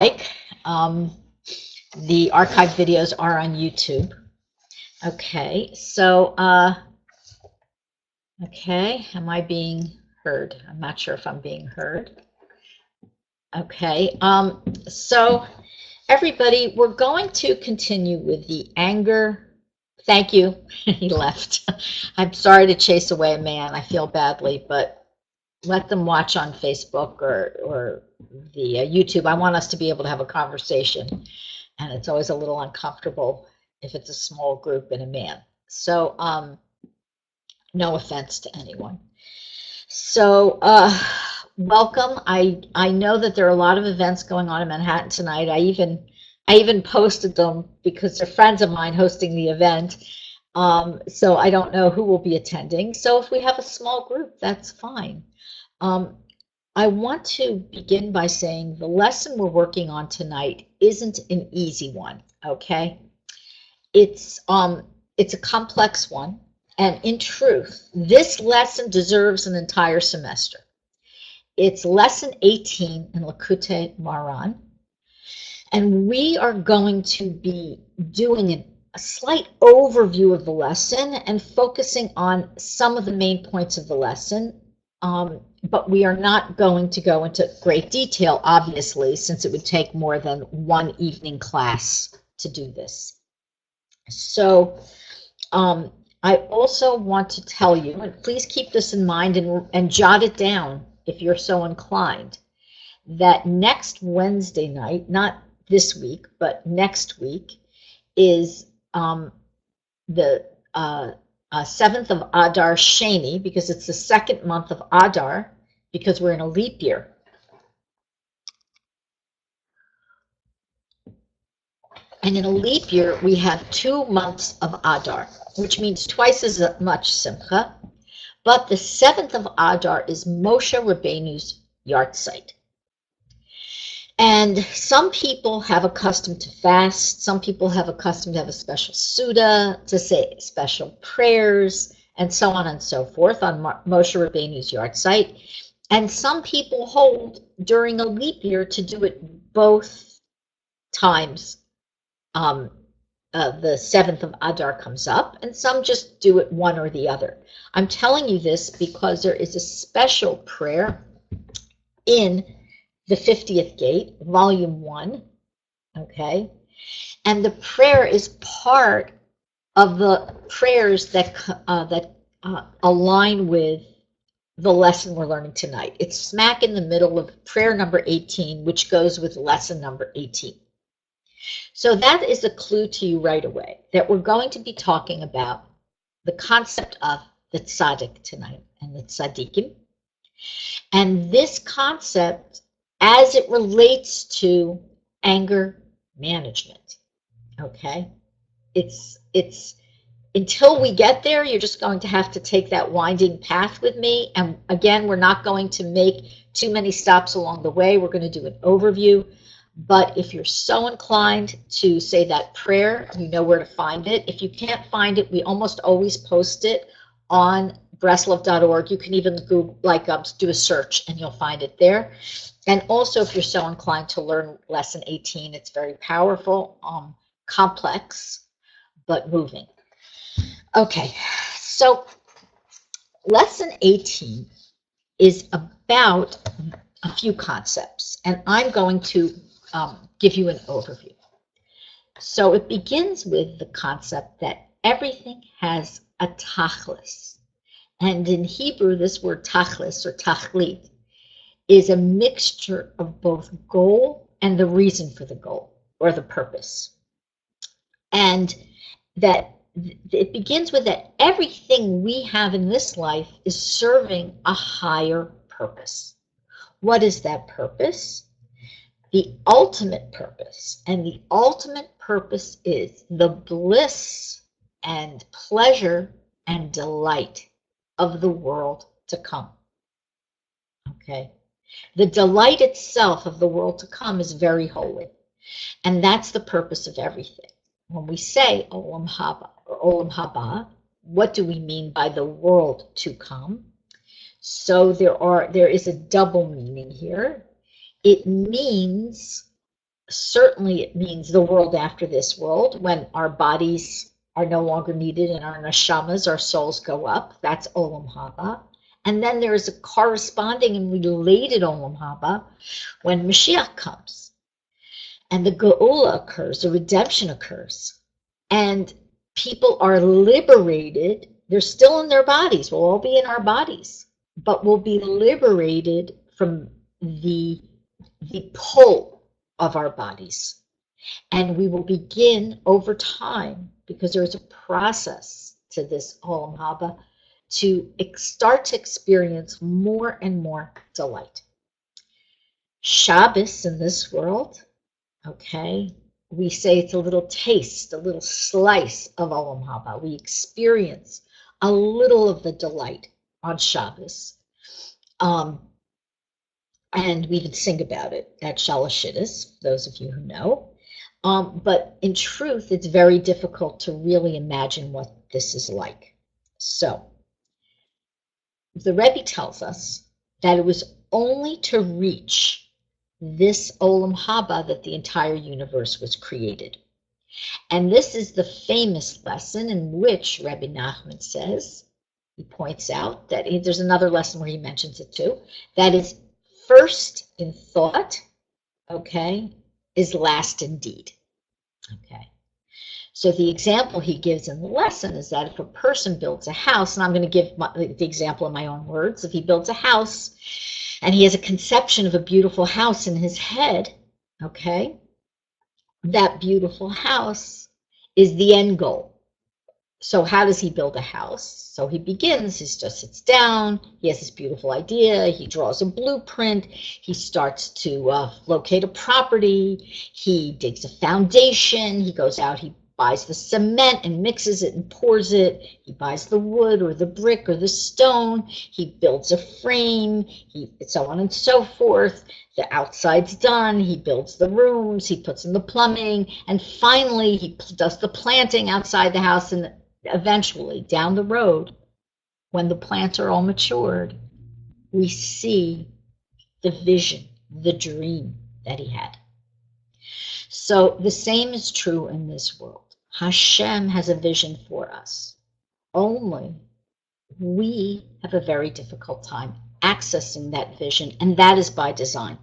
Like, the archived videos are on YouTube. Okay, so, okay, am I being heard? I'm not sure if I'm being heard. Okay, so everybody, we're going to continue with the anger. Thank you. He left. I'm sorry to chase away a man. I feel badly, but let them watch on Facebook or the YouTube. I want us to be able to have a conversation, and it's always a little uncomfortable if it's a small group and a man. So, no offense to anyone. So, welcome. I know that there are a lot of events going on in Manhattan tonight. I even posted them because they're friends of mine hosting the event. So I don't know who will be attending. So if we have a small group, that's fine. I want to begin by saying the lesson we're working on tonight isn't an easy one, okay? It's a complex one, and in truth, this lesson deserves an entire semester. It's lesson 18 in Likutei Moharan, and we are going to be doing a slight overview of the lesson and focusing on some of the main points of the lesson. But we are not going to go into great detail, obviously, since it would take more than one evening class to do this. So I also want to tell you, and please keep this in mind and jot it down if you're so inclined, that next Wednesday night, not this week, but next week, is the 7th of Adar Sheni, because it's the second month of Adar, because we're in a leap year. And in a leap year, we have 2 months of Adar, which means twice as much Simcha. But the 7th of Adar is Moshe Rabbeinu's yahrzeit. And some people have a custom to fast. Some people have a custom to have a special Suda, to say special prayers, and so on and so forth on Moshe Rabbeinu's yahrzeit. And some people hold during a leap year to do it both times. The 7th of Adar comes up, and some just do it one or the other. I'm telling you this because there is a special prayer in the 50th gate, volume 1, okay? And the prayer is part of the prayers that align with the lesson we're learning tonight. It's smack in the middle of prayer number 18, which goes with lesson number 18. So that is a clue to you right away that we're going to be talking about the concept of the Tzaddik tonight and the Tzaddikim. And this concept as it relates to anger management, okay? It's until we get there, you're just going to have to take that winding path with me. And again, we're not going to make too many stops along the way. We're going to do an overview. But if you're so inclined to say that prayer, you know where to find it. If you can't find it, we almost always post it on Breslov.org. You can even Google, do a search, and you'll find it there. And also, if you're so inclined to learn lesson 18, it's very powerful, complex, but moving. Okay, so lesson 18 is about a few concepts, and I'm going to give you an overview. So it begins with the concept that everything has a tachlis. And in Hebrew, this word tachlis or tachlit is a mixture of both goal and the reason for the goal or the purpose. And that it begins with that everything we have in this life is serving a higher purpose. What is that purpose? The ultimate purpose. And the ultimate purpose is the bliss and pleasure and delight of the world to come. Okay? The delight itself of the world to come is very holy. And that's the purpose of everything. When we say Olam Haba or Olam Haba, what do we mean by the world to come? So there is a double meaning here. It means certainly it means the world after this world, when our bodies are no longer needed and our neshamas, our souls go up. That's Olam Haba. And then there is a corresponding and related Olam Haba when Mashiach comes and the Geula occurs, the redemption occurs, and people are liberated. They're still in their bodies. We'll all be in our bodies, but we'll be liberated from the pull of our bodies. And we will begin over time, because there's a process to this Olam Haba, to start to experience more and more delight. Shabbos in this world, okay, we say it's a little taste, a little slice of Olam Haba. We experience a little of the delight on Shabbos. And we even sing about it at Shalashidis, those of you who know. But in truth, it's very difficult to really imagine what this is like. So the Rebbe tells us that it was only to reach this Olam Haba that the entire universe was created. And this is the famous lesson in which Rebbe Nachman says, he points out that there's another lesson where he mentions it too, that is first in thought, okay, is last in deed. Okay. So the example he gives in the lesson is that if a person builds a house, and I'm going to give the example in my own words, if he builds a house and he has a conception of a beautiful house in his head, okay, that beautiful house is the end goal. So how does he build a house? So he begins, he just sits down, he has this beautiful idea, he draws a blueprint, he starts to locate a property, he digs a foundation, he goes out, he buys the cement and mixes it and pours it, he buys the wood or the brick or the stone, he builds a frame, so on and so forth. The outside's done, he builds the rooms, he puts in the plumbing, and finally he does the planting outside the house, and eventually down the road, when the plants are all matured, we see the vision, the dream that he had. So the same is true in this world. Hashem has a vision for us. Only we have a very difficult time accessing that vision, and that is by design.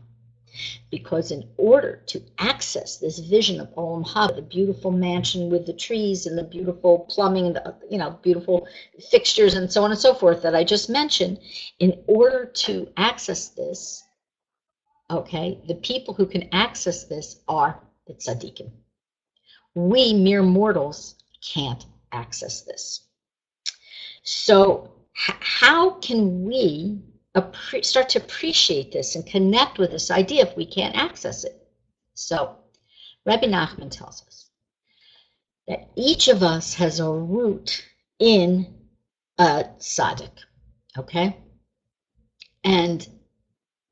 Because in order to access this vision of Olam Haba, the beautiful mansion with the trees and the beautiful plumbing, the beautiful fixtures and so on and so forth that I just mentioned, in order to access this, okay, the people who can access this are the tzaddikim. We mere mortals can't access this. So how can we start to appreciate this and connect with this idea if we can't access it? So Rebbe Nachman tells us that each of us has a root in a tzaddik, okay? And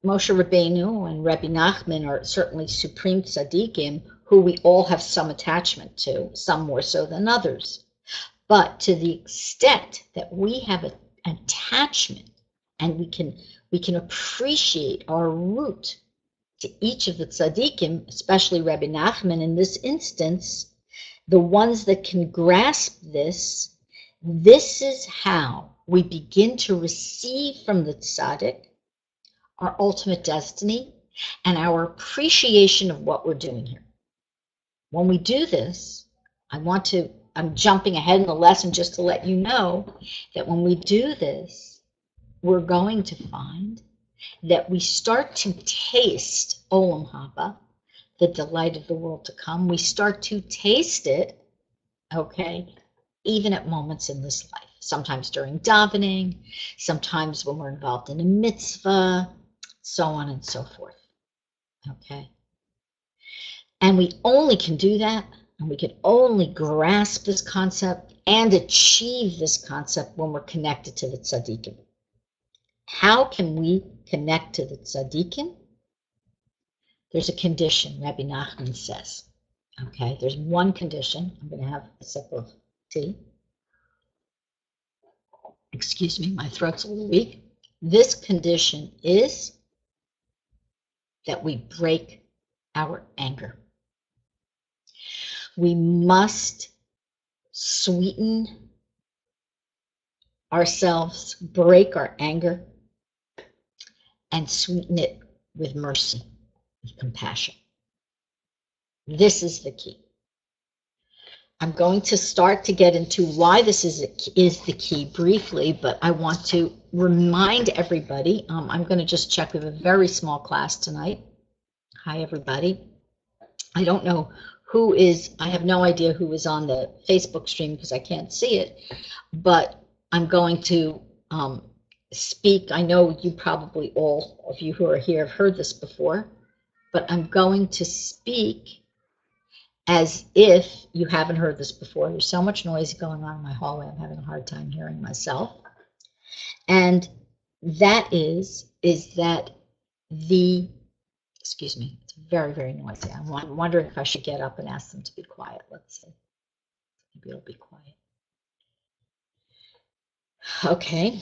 Moshe Rabbeinu and Rebbe Nachman are certainly supreme tzaddikim who we all have some attachment to, some more so than others. But to the extent that we have an attachment and we can appreciate our root to each of the tzaddikim, especially Rebbe Nachman in this instance, the ones that can grasp this, this is how we begin to receive from the tzaddik our ultimate destiny and our appreciation of what we're doing here. When we do this, I'm jumping ahead in the lesson just to let you know that when we do this, we're going to find that we start to taste Olam Haba, the delight of the world to come. We start to taste it, okay, even at moments in this life. Sometimes during davening, sometimes when we're involved in a mitzvah, so on and so forth, okay? And we only can do that, and we can only grasp this concept and achieve this concept when we're connected to the tzaddikim. How can we connect to the tzaddikim? There's a condition, Rebbe Nachman says. Okay, there's one condition. I'm going to have a sip of tea. Excuse me, my throat's a little weak. This condition is that we break our anger. We must sweeten ourselves, break our anger, and sweeten it with mercy and compassion. This is the key. I'm going to start to get into why this is the key briefly, but I want to remind everybody, I'm going to just check with a very small class tonight. Hi, everybody. I don't know who is, I have no idea who is on the Facebook stream because I can't see it, but I'm going to speak. I know you probably, all of you who are here, have heard this before, but I'm going to speak as if you haven't heard this before. There's so much noise going on in my hallway, I'm having a hard time hearing myself. And that is that the, excuse me, it's very, very noisy. I'm wondering if I should get up and ask them to be quiet. Let's see. Maybe it'll be quiet. Okay.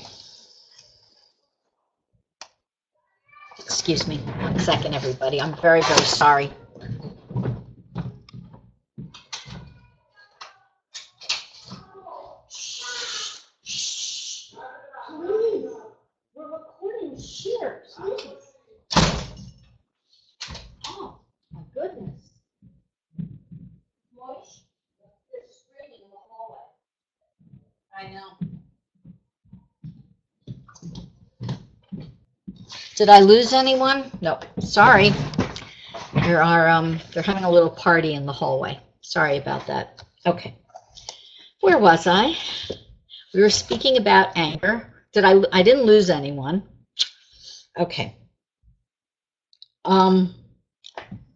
Excuse me, 1 second, everybody. I'm very, very sorry. Please, we're recording here, please. Oh, my goodness. Moish, they're screaming in the hallway. I know. Did I lose anyone? No, sorry. They're having a little party in the hallway. Sorry about that. Okay. Where was I? We were speaking about anger. I didn't lose anyone. Okay.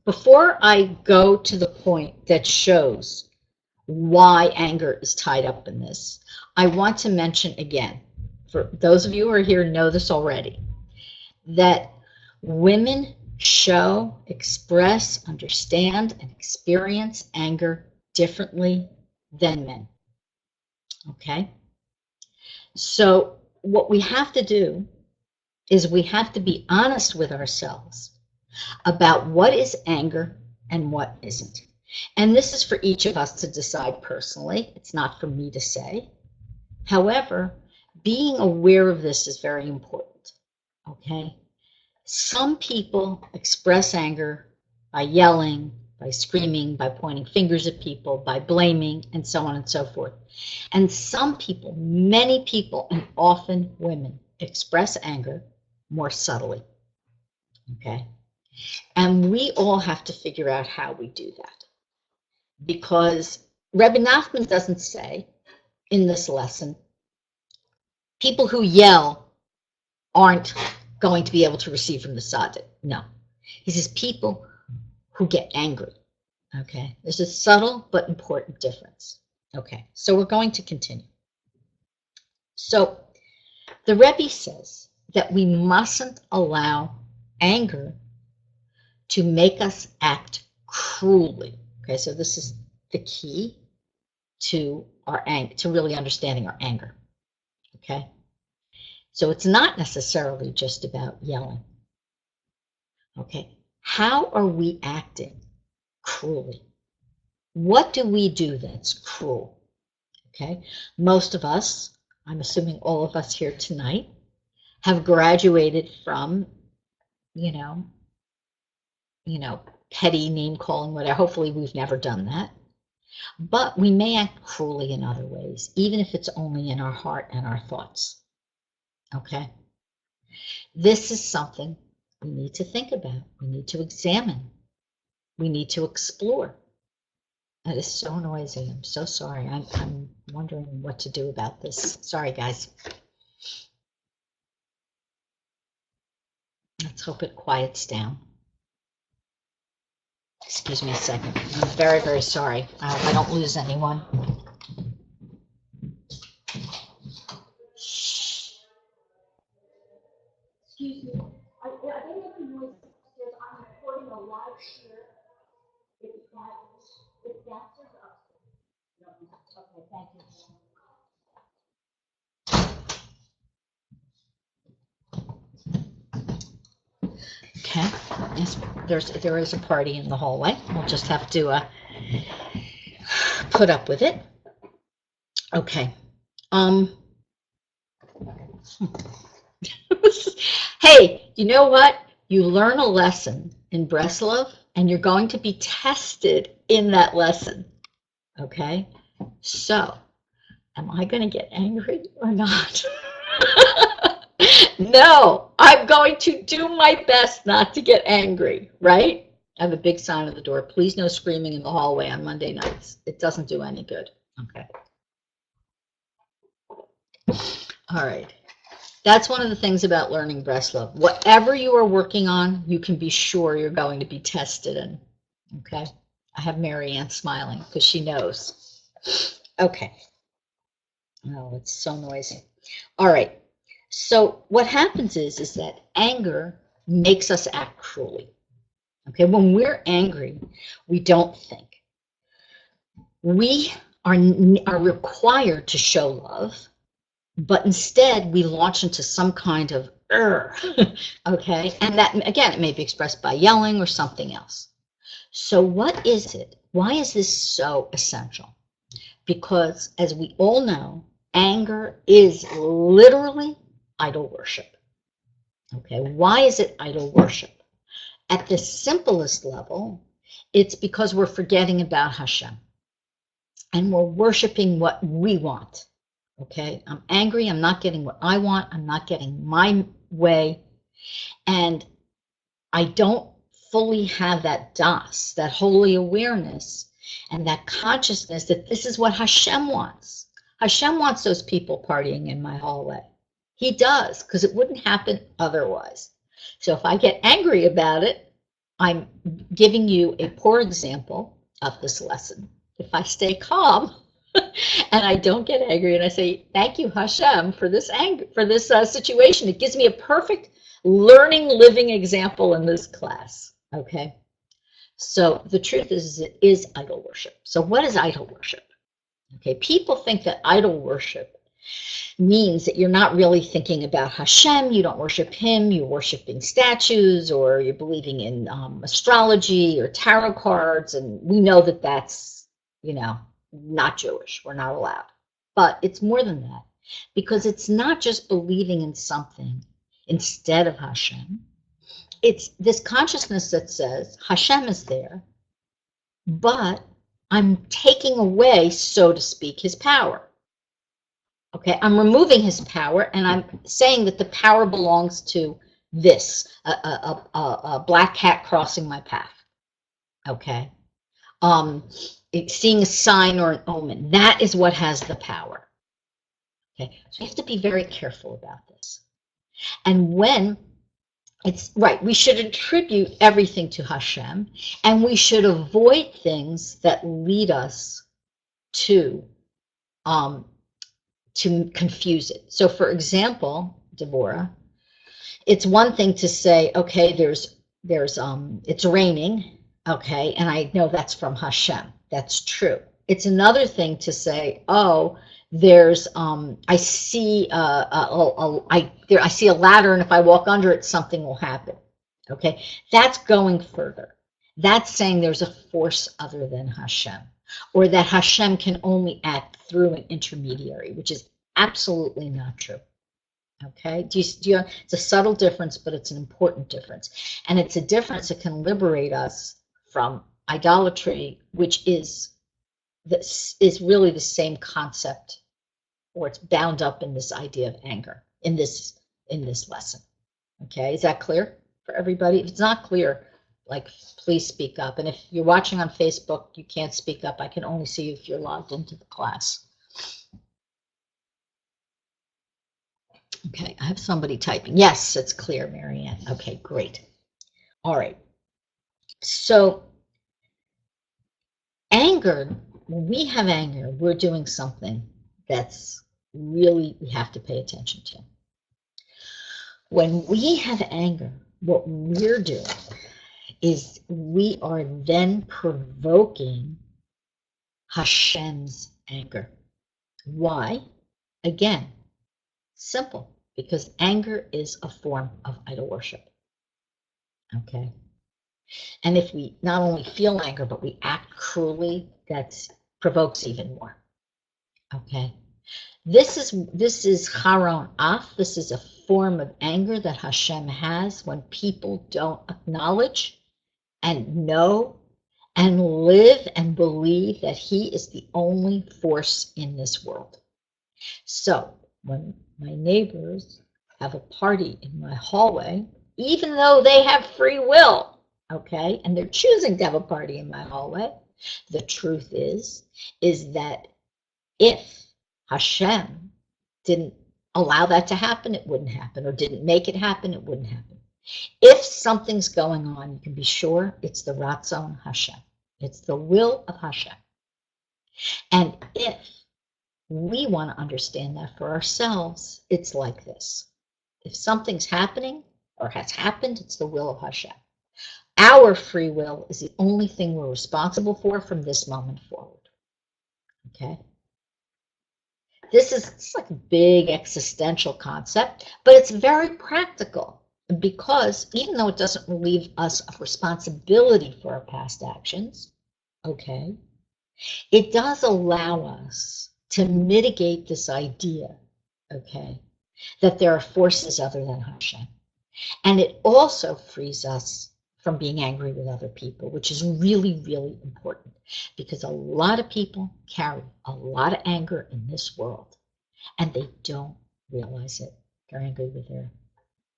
Before I go to the point that shows why anger is tied up in this, I want to mention again, for those of you who are here know this already, that women show, express, understand, and experience anger differently than men. Okay? So what we have to do is we have to be honest with ourselves about what is anger and what isn't. And this is for each of us to decide personally. It's not for me to say. However, being aware of this is very important. Okay? Some people express anger by yelling, by screaming, by pointing fingers at people, by blaming, and so on and so forth. And some people, many people, and often women, express anger more subtly. Okay? And we all have to figure out how we do that. Because Rebbe Nachman doesn't say in this lesson, people who yell aren't going to be able to receive from the Tzaddik. No. He says people who get angry. Okay? There's a subtle but important difference. Okay, so we're going to continue. So the Rebbe says that we mustn't allow anger to make us act cruelly. Okay, so this is the key to our anger, to really understanding our anger. Okay, so it's not necessarily just about yelling. Okay, how are we acting cruelly? What do we do that's cruel? Okay, most of us, I'm assuming all of us here tonight, have graduated from, petty name calling, whatever. Hopefully we've never done that. But we may act cruelly in other ways, even if it's only in our heart and our thoughts. Okay? This is something we need to think about. We need to examine. We need to explore. That is so noisy. I'm so sorry. I'm wondering what to do about this. Sorry, guys. Let's hope it quiets down. Excuse me a second. I'm very, very sorry. I hope I don't lose anyone. Excuse me. I don't know if you know upstairs. I'm recording a live share. It's downstairs or upstairs? No. Okay, thank you. Okay, yes, there is a party in the hallway. We'll just have to put up with it. Okay. Hey, you know what? You learn a lesson in Breslov, and you're going to be tested in that lesson. Okay? So, am I going to get angry or not? No, I'm going to do my best not to get angry, right? I have a big sign on the door. Please no screaming in the hallway on Monday nights. It doesn't do any good. Okay. All right. That's one of the things about learning Breslov. Whatever you are working on, you can be sure you're going to be tested in. Okay? I have Mary Ann smiling because she knows. Okay. Oh, it's so noisy. All right. So what happens is that anger makes us act cruelly. Okay? When we're angry, we don't think. We are required to show love, but instead we launch into some kind of okay, and that again, it may be expressed by yelling or something else. So what is it? Why is this so essential? Because as we all know, anger is literally idol worship. Okay, why is it idol worship? At the simplest level, it's because we're forgetting about Hashem and we're worshiping what we want. Okay, I'm angry, I'm not getting what I want, I'm not getting my way, and I don't fully have that das, that holy awareness, and that consciousness that this is what Hashem wants. Hashem wants those people partying in my hallway. He does, because it wouldn't happen otherwise. So if I get angry about it, I'm giving you a poor example of this lesson. If I stay calm, and I don't get angry, and I say, thank you, Hashem, for this anger, for this situation. It gives me a perfect learning, living example in this class. Okay. So the truth is it is idol worship. So what is idol worship? Okay. People think that idol worship means that you're not really thinking about Hashem. You don't worship him. You're worshiping statues, or you're believing in astrology or tarot cards. And we know that that's, not Jewish. We're not allowed. But it's more than that, because it's not just believing in something instead of Hashem. It's this consciousness that says Hashem is there, but I'm taking away, so to speak, his power. Okay, I'm removing his power, and I'm saying that the power belongs to this, a black cat crossing my path. Okay. Seeing a sign or an omen, that is what has the power. Okay, so we have to be very careful about this. And when it's right, we should attribute everything to Hashem, and we should avoid things that lead us to confuse it. So, for example, Devorah, it's one thing to say, okay, it's raining, okay, and I know that's from Hashem. That's true. It's another thing to say, oh, there's I see I see a ladder, and if I walk under it, something will happen. Okay, that's going further. That's saying there's a force other than Hashem, or that Hashem can only act through an intermediary, which is absolutely not true. Okay, it's a subtle difference, but it's an important difference, and it's a difference that can liberate us from idolatry, which is really the same concept, or it's bound up in this idea of anger in this lesson. Okay, is that clear for everybody? If it's not clear, please speak up. And if you're watching on Facebook, you can't speak up. I can only see you if you're logged into the class. Okay, I have somebody typing. Yes, it's clear, Marianne. Okay, great. All right. So anger, when we have anger, we're doing something that's really, we have to pay attention to. When we have anger, what we're doing is we are then provoking Hashem's anger. Why? Again, simple, because anger is a form of idol worship. Okay? And if we not only feel anger, but we act cruelly, that's provokes even more. Okay? This is Haron Af. This is a form of anger that Hashem has when people don't acknowledge and know and live and believe that he is the only force in this world. So when my neighbors have a party in my hallway, even though they have free will, okay, and they're choosing to have a party in my hallway, the truth is that if Hashem didn't allow that to happen, it wouldn't happen, or didn't make it happen, it wouldn't happen. If something's going on, you can be sure it's the Ratzon Hashem. It's the will of Hashem. And if we want to understand that for ourselves, it's like this. If something's happening or has happened, it's the will of Hashem. Our free will is the only thing we're responsible for from this moment forward. Okay? It's like a big existential concept, but it's very practical because even though it doesn't relieve us of responsibility for our past actions, okay, it does allow us to mitigate this idea, okay, that there are forces other than Hashem. And it also frees us from being angry with other people, which is really, really important because a lot of people carry a lot of anger in this world and they don't realize it. They're angry with their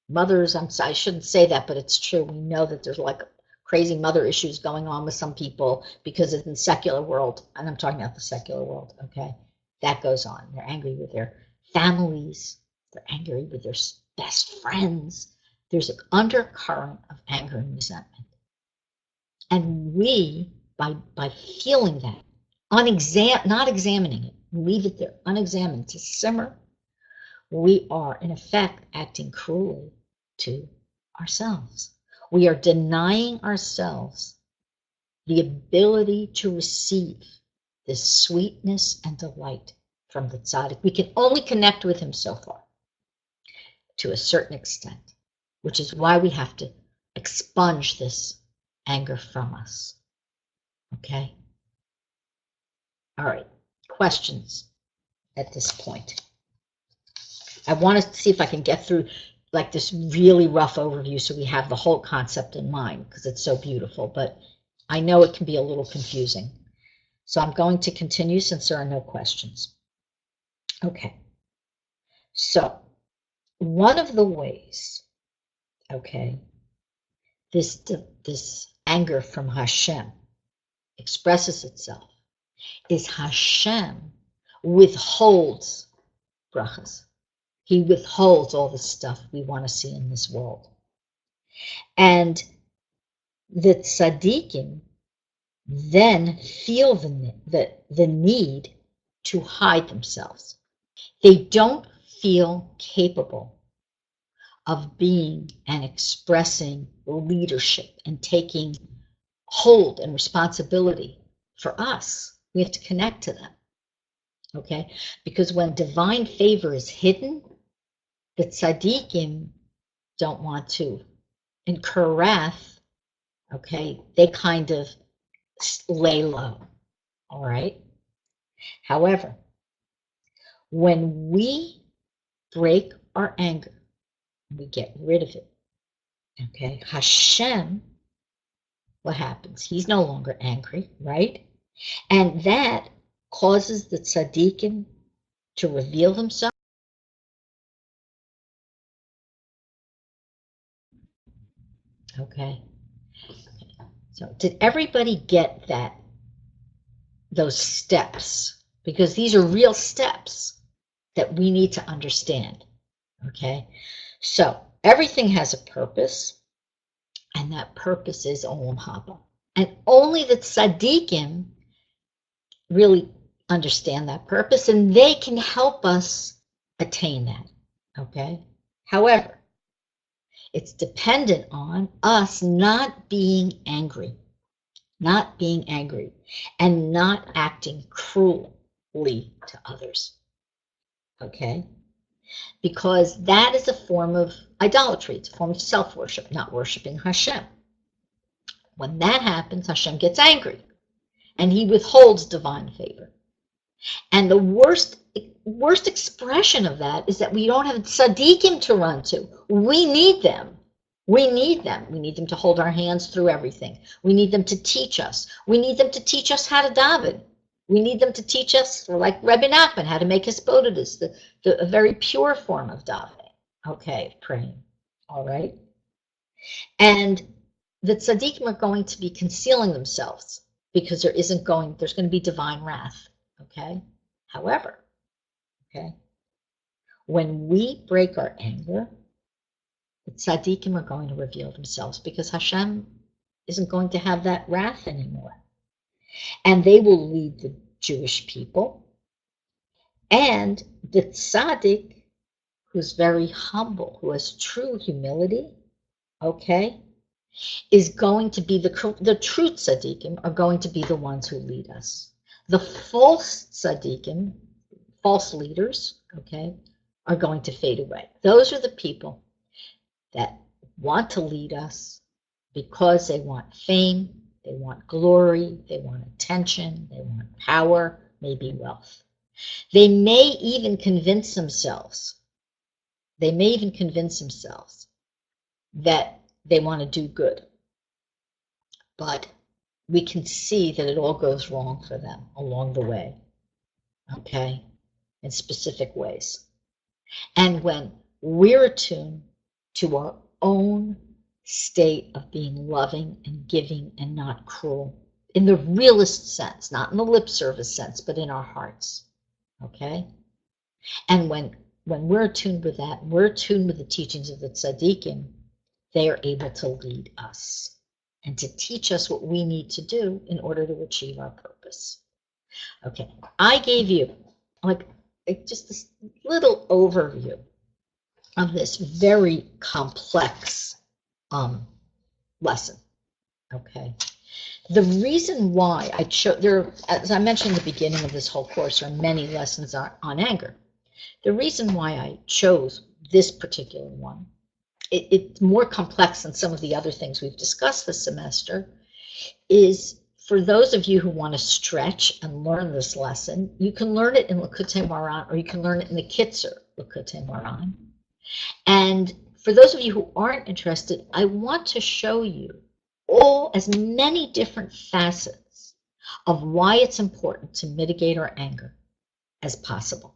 mothers. I shouldn't say that, but it's true. We know that there's like crazy mother issues going on with some people because it's in the secular world, and I'm talking about the secular world, okay? That goes on. They're angry with their families. They're angry with their best friends. There's an undercurrent of anger and resentment. And we, by feeling that, not examining it, leave it there unexamined to simmer, we are in effect acting cruelly to ourselves. We are denying ourselves the ability to receive this sweetness and delight from the Tzaddik. We can only connect with him so far, to a certain extent, which is why we have to expunge this anger from us. Okay? All right. Questions at this point? I want to see if I can get through like this really rough overview so we have the whole concept in mind because it's so beautiful, but I know it can be a little confusing. So I'm going to continue since there are no questions. Okay. So one of the ways, okay, this anger from Hashem expresses itself is Hashem withholds brachas. He withholds all the stuff we want to see in this world. And the tzaddikim then feel the need to hide themselves. They don't feel capable of being and expressing leadership and taking hold and responsibility for us. We have to connect to them, okay? Because when divine favor is hidden, the tzaddikim don't want to incur wrath, okay? They kind of lay low, all right? However, when we break our anger, we get rid of it, okay? Hashem, what happens? He's no longer angry, right? And that causes the tzaddikim to reveal themselves. Okay. So did everybody get that? Those steps? Because these are real steps that we need to understand. Okay. So everything has a purpose, and that purpose is Olam Haba. And only the tzaddikim really understand that purpose, and they can help us attain that. Okay. However, it's dependent on us not being angry, and not acting cruelly to others, okay? Because that is a form of idolatry. It's a form of self-worship, not worshiping Hashem. When that happens, Hashem gets angry. and he withholds divine favor. And the worst expression of that is that we don't have tzaddikim to run to. We need them. We need them. We need them to hold our hands through everything. We need them to teach us. We need them to teach us how to daven. We need them to teach us, like Rebbe Nachman, how to make his bodhidas, a very pure form of davening. Okay, praying. All right. And the tzaddikim are going to be concealing themselves because there's going to be divine wrath. Okay. However, okay, when we break our anger, the tzaddikim are going to reveal themselves because Hashem isn't going to have that wrath anymore. And they will lead the Jewish people. And the tzaddik, who's very humble, who has true humility, okay, is going to be the true tzaddikim are going to be the ones who lead us. The false tzaddikim, false leaders, okay, are going to fade away. Those are the people that want to lead us because they want fame, they want glory, they want attention, they want power, maybe wealth. They may even convince themselves that they want to do good. But we can see that it all goes wrong for them along the way, okay, in specific ways. And when we're attuned to our own state of being loving and giving and not cruel, in the realist sense, not in the lip service sense, but in our hearts, okay? And when we're attuned with that, we're attuned with the teachings of the tzaddikim, they are able to lead us and to teach us what we need to do in order to achieve our purpose. Okay, I gave you just this little overview of this very complex lesson. Okay, the reason why I chose, as I mentioned at the beginning of this whole course, there are many lessons on anger. The reason why I chose this particular one, it's more complex than some of the other things we've discussed this semester, is for those of you who want to stretch and learn this lesson, you can learn it in Likutei Moharan, or you can learn it in the Kitzer Likutei Moharan. And for those of you who aren't interested, I want to show you as many different facets of why it's important to mitigate our anger as possible.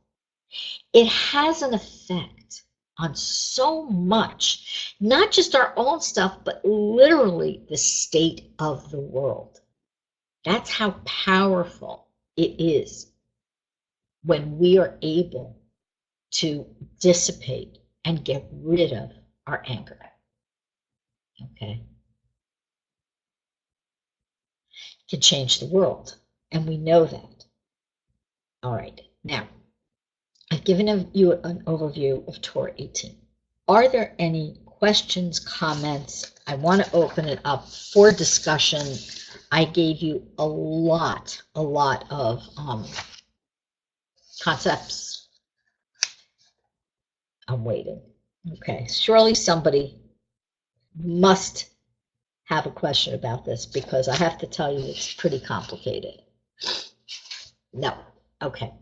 It has an effect on so much, not just our own stuff, but literally the state of the world. That's how powerful it is when we are able to dissipate and get rid of our anger. Okay? It can change the world, and we know that. All right, now, I've given you an overview of Torah 18. Are there any questions, comments? I want to open it up for discussion. I gave you a lot of concepts. I'm waiting. Okay, surely somebody must have a question about this because I have to tell you it's pretty complicated. No, okay.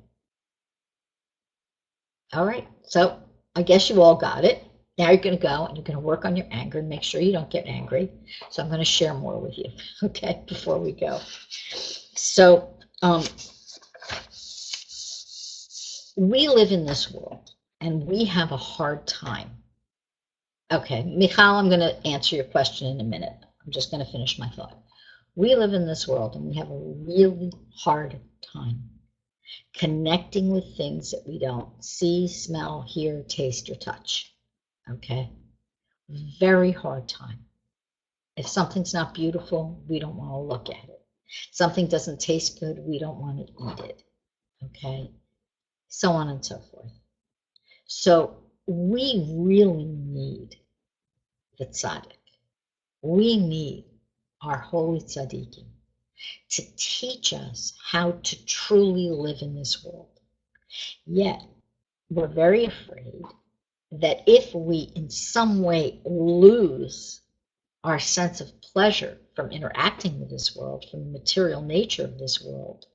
All right, so I guess you all got it. Now you're going to go and you're going to work on your anger and make sure you don't get angry. So I'm going to share more with you, okay, before we go. So we live in this world and we have a hard time. Okay, Michal, I'm going to answer your question in a minute. I'm just going to finish my thought. We live in this world and we have a really hard time connecting with things that we don't see, smell, hear, taste, or touch. Okay? Very hard time. If something's not beautiful, we don't want to look at it. Something doesn't taste good, we don't want to eat it. Okay? So on and so forth. So we really need the tzaddik. We need our holy tzaddikim to teach us how to truly live in this world. Yet, we're very afraid that if we in some way lose our sense of pleasure from interacting with this world, from the material nature of this world,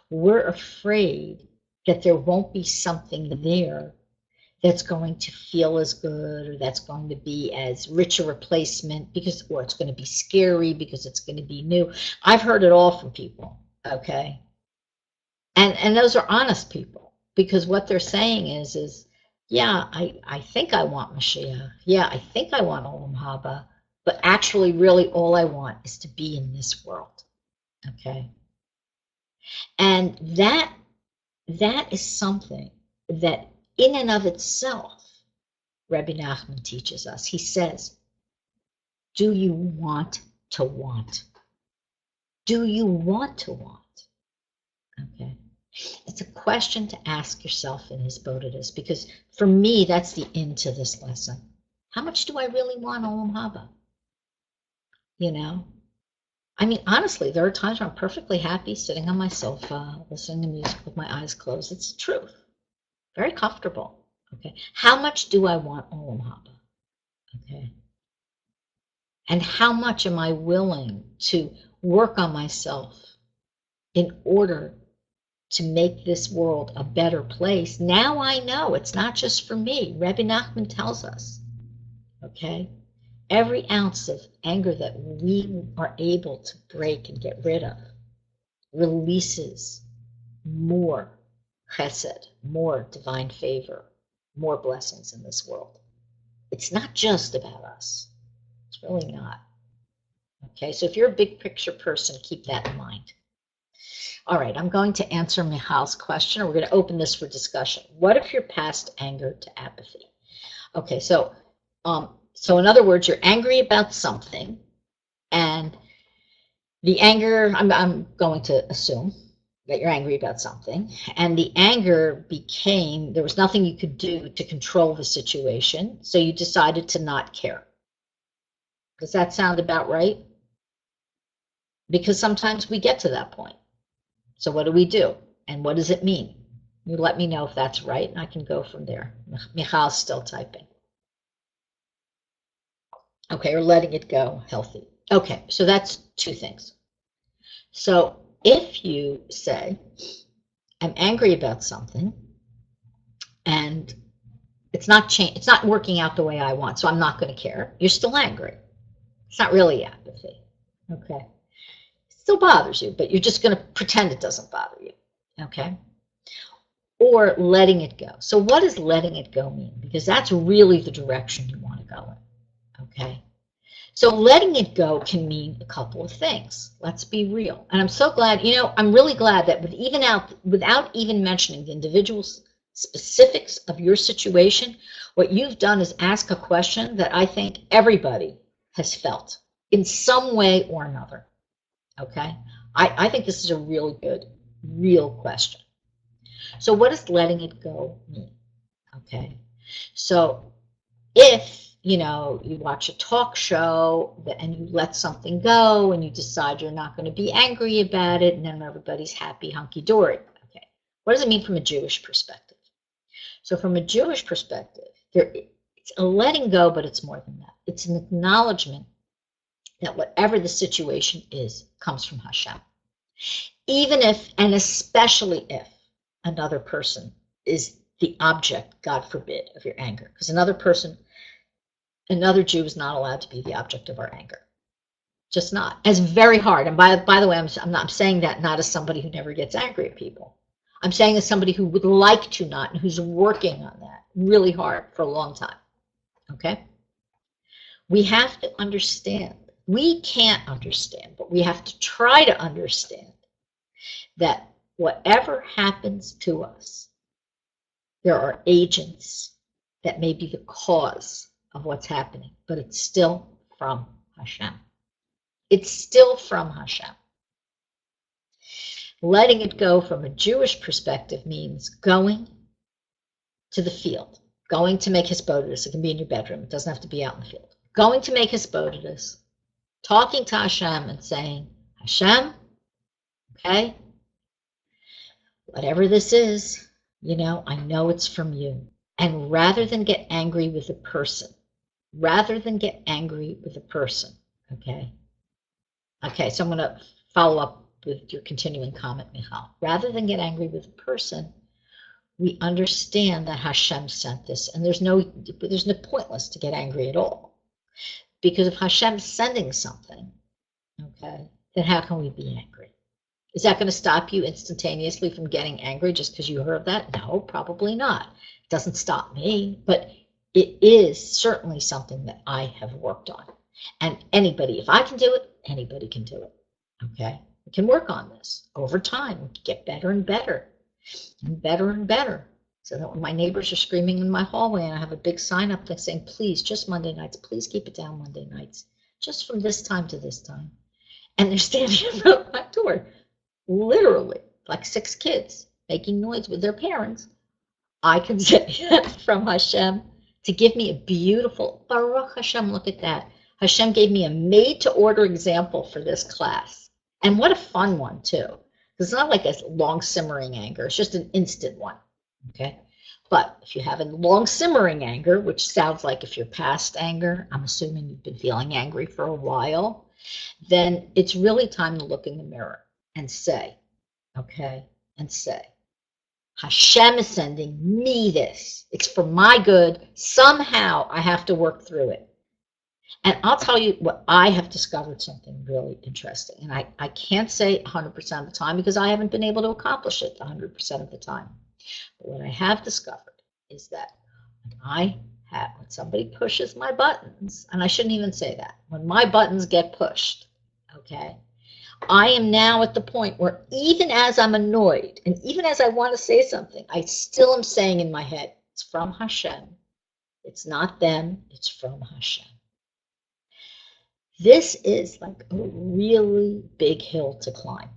we're afraid that there won't be something there that's going to feel as good, or that's going to be as rich a replacement, because, or it's going to be scary because it's going to be new. I've heard it all from people, okay? And those are honest people, because what they're saying is yeah, I think I want Mashiach. Yeah, I think I want Olam Haba, but actually, really, all I want is to be in this world, okay? And that is something that in and of itself, Rebbe Nachman teaches us. He says, do you want to want? Do you want to want? Okay. It's a question to ask yourself in his Bodhidas, because for me, that's the end to this lesson. How much do I really want Olam Haba? You know? I mean, honestly, there are times where I'm perfectly happy sitting on my sofa, listening to music with my eyes closed. It's the truth. Very comfortable. Okay. How much do I want Olam Haba? Okay. And how much am I willing to work on myself in order to make this world a better place? Now I know it's not just for me. Rebbe Nachman tells us, okay, every ounce of anger that we are able to break and get rid of releases more chesed, more divine favor, more blessings in this world. It's not just about us. It's really not. Okay, so if you're a big picture person, keep that in mind. All right, I'm going to answer Michal's question, or we're going to open this for discussion. What if you're past anger to apathy? Okay, so in other words, you're angry about something, and the anger, I'm going to assume that you're angry about something, and the anger became, there was nothing you could do to control the situation, so you decided to not care. Does that sound about right? Because sometimes we get to that point. So what do? And what does it mean? You let me know if that's right, and I can go from there. Michal's still typing. Okay, or letting it go, healthy. Okay, so that's two things. So if you say, I'm angry about something, and it's not working out the way I want, so I'm not going to care, you're still angry. It's not really apathy. Okay. It still bothers you, but you're just going to pretend it doesn't bother you. Okay. Or letting it go. So what does letting it go mean? Because that's really the direction you want to go in. Okay. So letting it go can mean a couple of things. Let's be real. And I'm so glad, I'm really glad that without even mentioning the individual specifics of your situation, what you've done is ask a question that I think everybody has felt in some way or another. Okay? I think this is a really good, real question. So what does letting it go mean? Okay? So if, you watch a talk show and you let something go and you decide you're not going to be angry about it, and then everybody's happy, hunky-dory. Okay? What does it mean from a Jewish perspective? So from a Jewish perspective, it's a letting go, but it's more than that. It's an acknowledgement that whatever the situation is, comes from Hashem. Even if, and especially if, another person is the object, God forbid, of your anger. Because another Jew is not allowed to be the object of our anger. Just not. It's very hard. And by the way, I'm saying that not as somebody who never gets angry at people. I'm saying as somebody who would like to not, and who's working on that really hard for a long time. Okay? We have to understand. We can't understand, but we have to try to understand that whatever happens to us, there are agents that may be the cause of what's happening, but it's still from Hashem. It's still from Hashem. Letting it go from a Jewish perspective means going to the field, going to make hisbodedus. It can be in your bedroom. It doesn't have to be out in the field. Going to make hisbodedus, talking to Hashem and saying, Hashem, okay, whatever this is, I know it's from you. And rather than get angry with a person, Okay. Okay, so I'm going to follow up with your continuing comment, Michal. Rather than get angry with a person, we understand that Hashem sent this, and there's no pointless to get angry at all. Because if Hashem's sending something, okay, then how can we be angry? Is that going to stop you instantaneously from getting angry just because you heard that? No, probably not. It doesn't stop me, but it is certainly something that I have worked on. And anybody, if I can do it, anybody can do it. Okay? We can work on this over time. We can get better and better and better and better. So that when my neighbors are screaming in my hallway and I have a big sign up there saying, please, just Monday nights, please keep it down Monday nights, just from this time to this time. And they're standing in front of my door, literally, like 6 kids making noise with their parents. I can say that's from Hashem to give me a beautiful, Baruch Hashem, look at that. Hashem gave me a made-to-order example for this class. And what a fun one, too. It's not like a long simmering anger. It's just an instant one, okay? But if you have a long simmering anger, which sounds like if you're past anger, I'm assuming you've been feeling angry for a while, then it's really time to look in the mirror and say, okay, and say, Hashem is sending me this. It's for my good. Somehow I have to work through it. And I'll tell you what, I have discovered something really interesting. And I can't say 100% of the time because I haven't been able to accomplish it 100% of the time. But what I have discovered is that when somebody pushes my buttons, and I shouldn't even say that, when my buttons get pushed, okay, I am now at the point where even as I'm annoyed and even as I want to say something, I still am saying in my head, it's from Hashem. It's not them, it's from Hashem. This is like a really big hill to climb,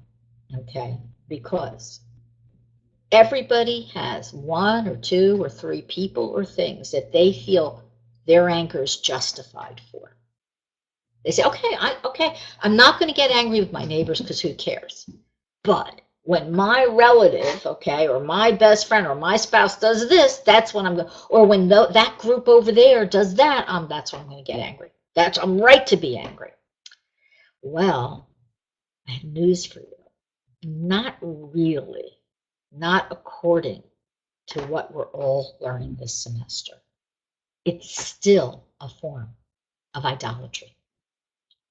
okay? Because everybody has 1 or 2 or 3 people or things that they feel their anger is justified for. They say, okay, I'm not going to get angry with my neighbors because who cares? But when my relative, okay, or my best friend or my spouse does this, that's when I'm going, or when that group over there does that, that's when I'm going to get angry. I'm right to be angry. Well, I have news for you. Not really. Not according to what we're all learning this semester. It's still a form of idolatry.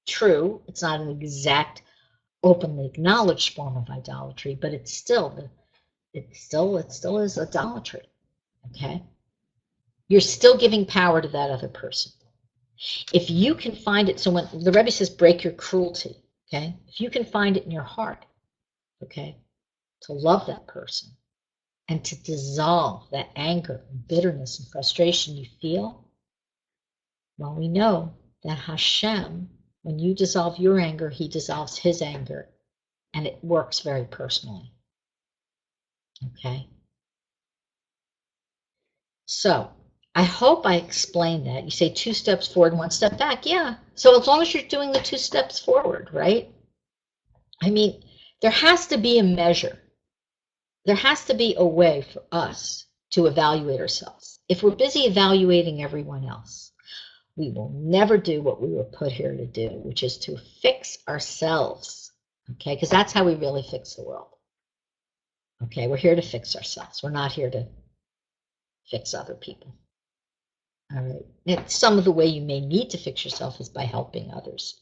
True, it's not an exact, openly acknowledged form of idolatry, but it still is idolatry. Okay? You're still giving power to that other person. If you can find it, so when the Rebbe says break your cruelty, okay? If you can find it in your heart, okay, to love that person and to dissolve that anger and bitterness and frustration you feel, well, we know that Hashem, when you dissolve your anger, he dissolves his anger, and it works very personally. Okay? So, I hope I explained that. You say 2 steps forward, 1 step back. Yeah. So as long as you're doing the 2 steps forward, right? I mean, there has to be a measure. There has to be a way for us to evaluate ourselves. If we're busy evaluating everyone else, we will never do what we were put here to do, which is to fix ourselves. Okay? Because that's how we really fix the world. Okay? We're here to fix ourselves. We're not here to fix other people. All right. And some of the way you may need to fix yourself is by helping others.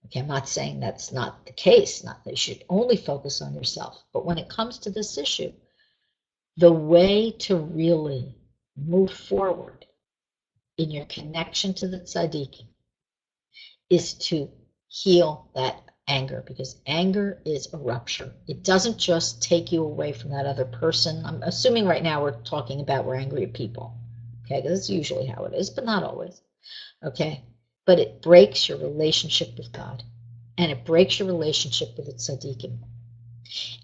Okay, I'm not saying that's not the case, not that you should only focus on yourself. But when it comes to this issue, the way to really move forward in your connection to the tzaddik is to heal that anger, because anger is a rupture. It doesn't just take you away from that other person. I'm assuming right now we're talking about we're angry at people. Okay, because that's usually how it is, but not always. Okay, but it breaks your relationship with God, and it breaks your relationship with the tzaddikim.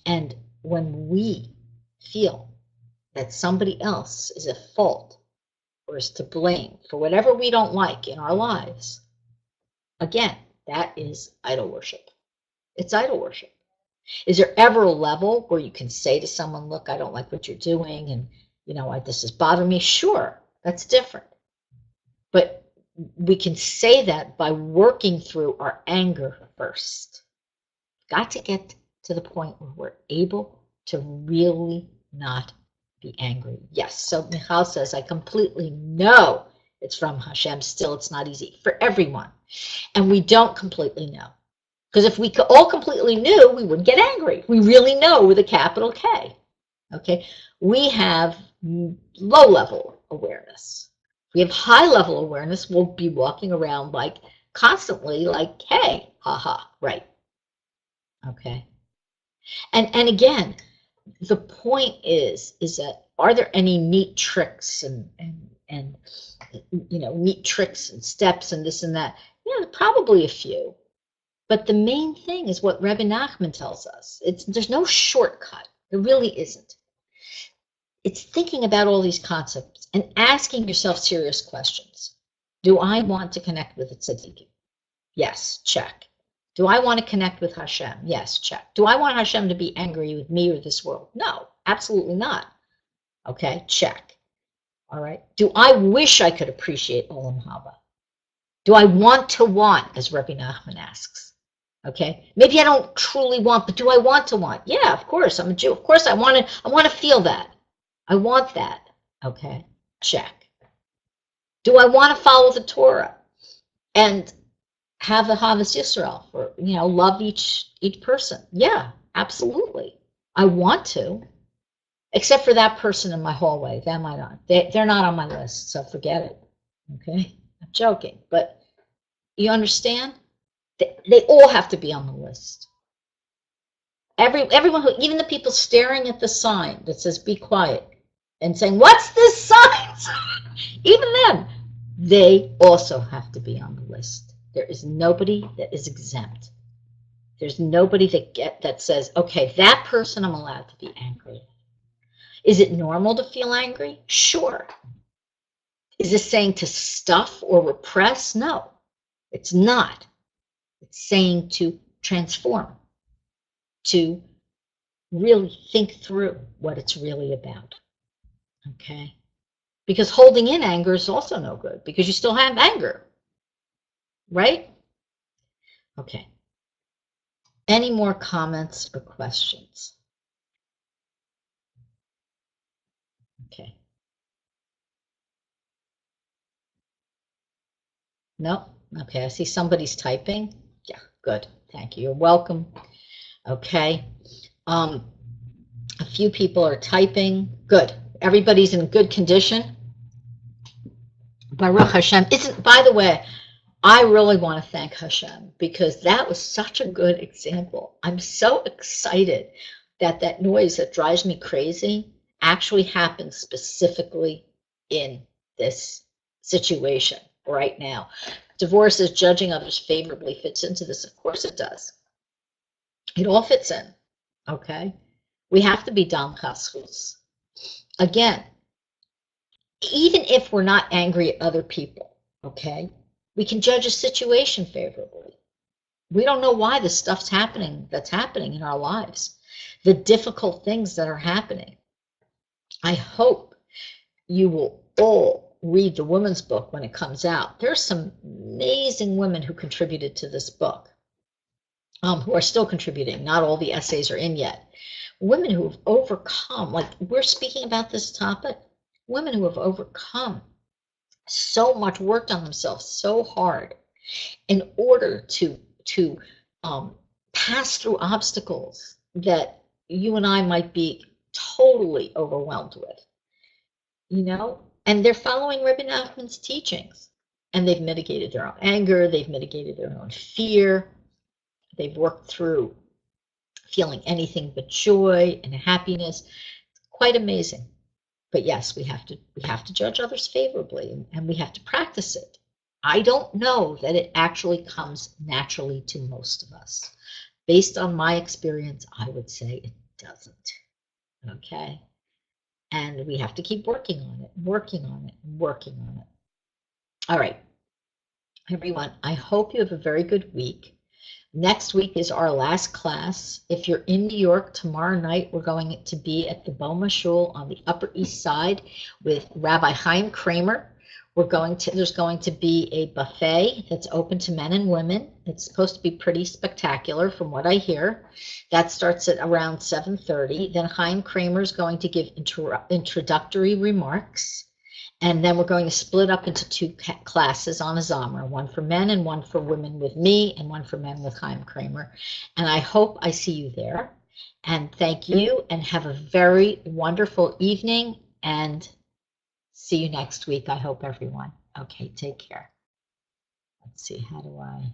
And when we feel that somebody else is at fault or is to blame for whatever we don't like in our lives, again, that is idol worship. It's idol worship. Is there ever a level where you can say to someone, look, I don't like what you're doing, and this is bothering me? Sure. That's different. But we can say that by working through our anger first. Got to get to the point where we're able to really not be angry. Yes, so Michal says, I completely know it's from Hashem. Still, it's not easy for everyone. And we don't completely know. Because if we all completely knew, we wouldn't get angry. We really know with a capital K. Okay? We have low-level awareness. If we have high-level awareness, we'll be walking around like constantly like, hey, haha, right. Okay? And again, the point is that are there any neat tricks and neat tricks and steps and this and that? Yeah, probably a few. But the main thing is what Rebbe Nachman tells us. There's no shortcut. There really isn't. It's thinking about all these concepts and asking yourself serious questions. Do I want to connect with the Tzaddik? Yes, check. Do I want to connect with Hashem? Yes, check. Do I want Hashem to be angry with me or this world? No, absolutely not. Okay, check. All right. Do I wish I could appreciate Olam Haba? Do I want to want, as Rebbe Nachman asks? Okay, maybe I don't truly want, but do I want to want? Yeah, of course, I'm a Jew. Of course, I want to feel that. I want that. Okay, check. Do I want to follow the Torah and have the Havas Yisrael for, love each person? Yeah, absolutely. I want to, except for that person in my hallway. Them I don't. They're not on my list, so forget it. Okay, I'm joking, but you understand? They all have to be on the list. Everyone even the people staring at the sign that says "Be quiet" and saying, "What's this sign?" Even them, they also have to be on the list. There is nobody that is exempt. There's nobody that says, "Okay, that person I'm allowed to be angry." Is it normal to feel angry? Sure. Is this saying to stuff or repress? No, it's not. It's saying to transform, to really think through what it's really about. Okay? Because holding in anger is also no good because you still have anger. Right? Okay. Any more comments or questions? Okay. No? Okay, I see somebody's typing. Yeah, good. Thank you. You're welcome. Okay. A few people are typing. Good. Everybody's in good condition. Baruch Hashem. By the way, I really want to thank Hashem because that was such a good example. I'm so excited that noise that drives me crazy actually happened specifically in this situation right now. Divorce is judging others favorably fits into this. Of course it does. It all fits in. Okay? We have to be dam chaskus. Again, even if we're not angry at other people, okay, we can judge a situation favorably. We don't know why this stuff's happening that's happening in our lives, the difficult things that are happening. I hope you will all read the women's book when it comes out. There's some amazing women who contributed to this book, who are still contributing. Not all the essays are in yet. Women who have overcome, like we're speaking about this topic, women who have overcome so much, worked on themselves so hard in order to pass through obstacles that you and I might be totally overwhelmed with, and they're following Rebbe Nachman's teachings, and they've mitigated their own anger, they've mitigated their own fear, they've worked through feeling anything but joy and happiness. Quite amazing. But yes, we have to judge others favorably, and we have to practice it. I don't know that it actually comes naturally to most of us. Based on my experience, I would say it doesn't. Okay? And we have to keep working on it, working on it, working on it. All right, everyone, I hope you have a very good week. Next week is our last class. If you're in New York, tomorrow night we're going to be at the Boma Shul on the Upper East Side with Rabbi Chaim Kramer. There's going to be a buffet that's open to men and women. It's supposed to be pretty spectacular from what I hear. That starts at around 7:30. Then Chaim Kramer is going to give introductory remarks. And then we're going to split up into two classes on a Zomer, one for men and one for women with me, and one for men with Chaim Kramer. And I hope I see you there. And thank you, and have a very wonderful evening, and see you next week, I hope, everyone. Okay, take care. Let's see, how do I...